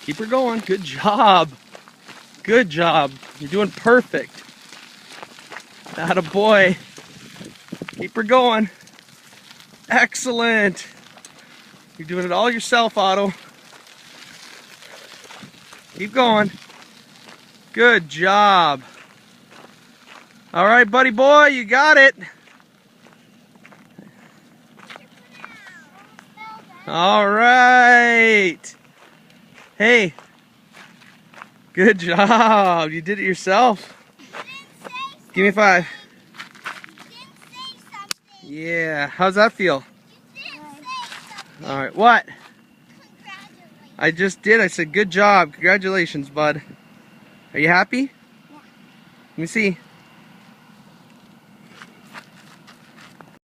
Keep her going. Good job. Good job. You're doing perfect. Atta boy. Keep her going. Excellent. You're doing it all yourself, Otto. Keep going. Good job. All right, buddy boy, you got it. All right. Hey. Good job. You did it yourself. Give me 5. Yeah. How's that feel? All right. What? I just did. I said good job. Congratulations, bud. Are you happy? Yeah. Let me see.